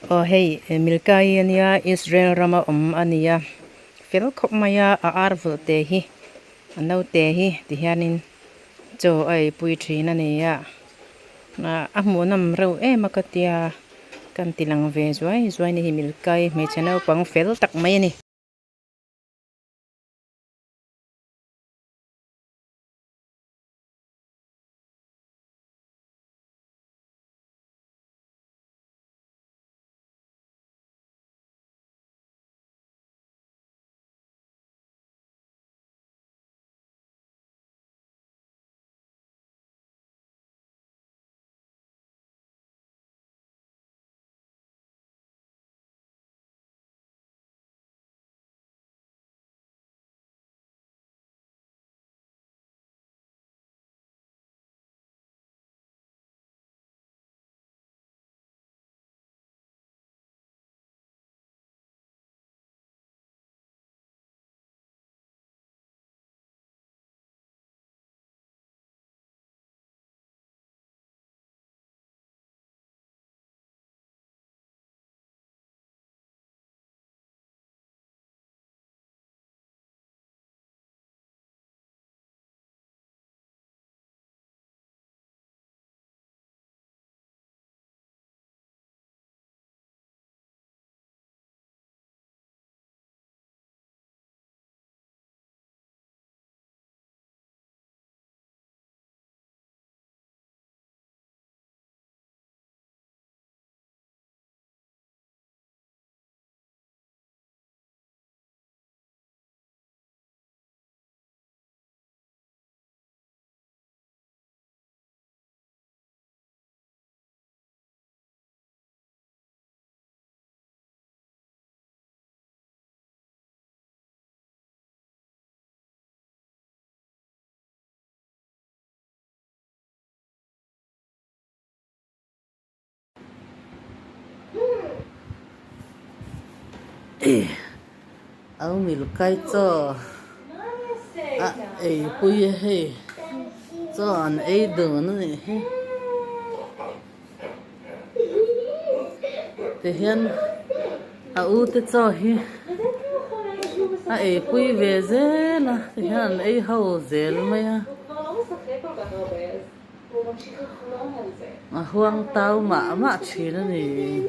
Oh hey, milkai ania Israel rama ania. Fel khop maya a arvul te hi. Anau te hi ti hianin cho ai pui thina ne ya. Na amunam rau makatia kan tilang ve zuai ni hi milkai me chanau pang fel tak mai ni. Áo milkai cho pui he cho an đồ này he te hian u te cho hi pui về dễ là te hian hậu dễ maya hoang tao mà chỉ là này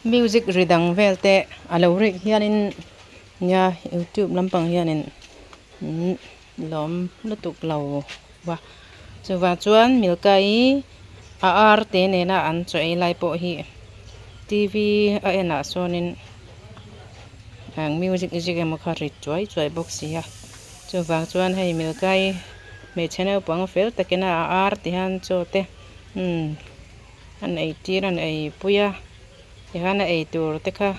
Music ridang velte alawrik hianin nya YouTube lampang hianin lom lutuk law wa chuwa chuan milkai ar te ne na an choi lai po hi TV a ena sonin ang music ijige mo khari choi box ya chuwa chuan hei milkai me channel pang fel takena ar ti han chote an ei tiran ei puya Ihana tur teka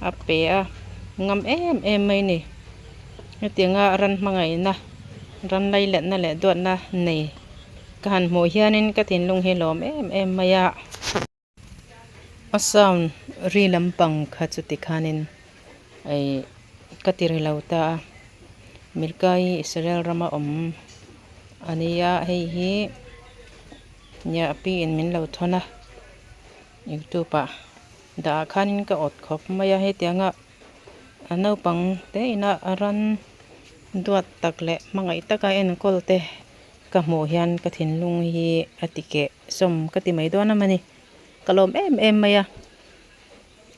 ape ngam mai ni tinga ran mangai na ran lai let na le dot na nei kan mo hianin ka tin lung helom maya asam ri lampang khachuti khanin ai katiri lauta milkai Israel rama ania hi nya pi in min lau thona YouTube da khanin ka ot khop maya he tianga anau pang te ina aran duat takle mangai taka en kolte ka mo hian ka thin lung hi atike som ka ti mai do na mani kalom maya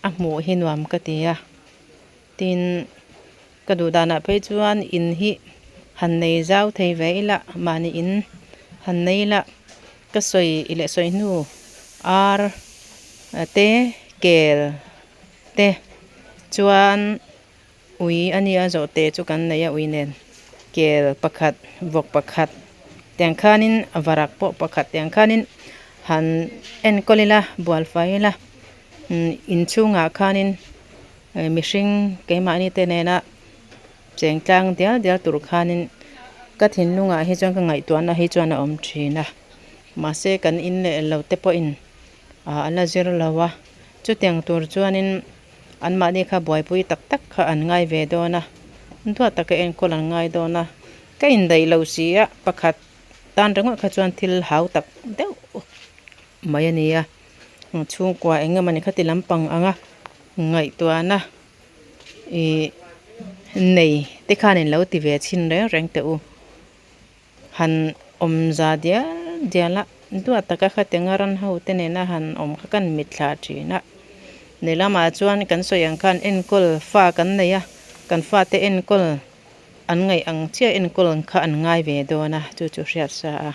a mo hinwam ka ti ya tin ka du dana pe chuan in hi han nei zau thei veila mani in han nei la ka soi ile soi nu ar te kel te chuan ui ania zo te chu kan nei a ui nen kel pakhat vok pakhat teng khanin varak po pakhat teng khanin han en kolila bual faila in chunga khanin mihring keimah ni te nena cheng tlang dial tur khanin ka thin lunga hi chuan ka ngai tuan a hi chuan a awm thina mase kan in le lo te po in ala zir lawa chu tiang tur chuanin an mah ni kha buaipui tak tak kha an ngai ve dawna ntua taka enkol an ngai dawna ka in dei lo sia pakhat tan rangwa kha chuan thil hau tak deuh mai ania chhungkua engemani khati lampang anga ngai tuana nei te khanin lo ti ve chin reng te u han omza diala ntua taka kha tengaran ho te nena han om kha kan mitthla thina nelama chuan kan soyang khan enkol fa kan neya kan fa te enkol an ngai ang chia enkol kha an ngai ve dawna chu hriat sa a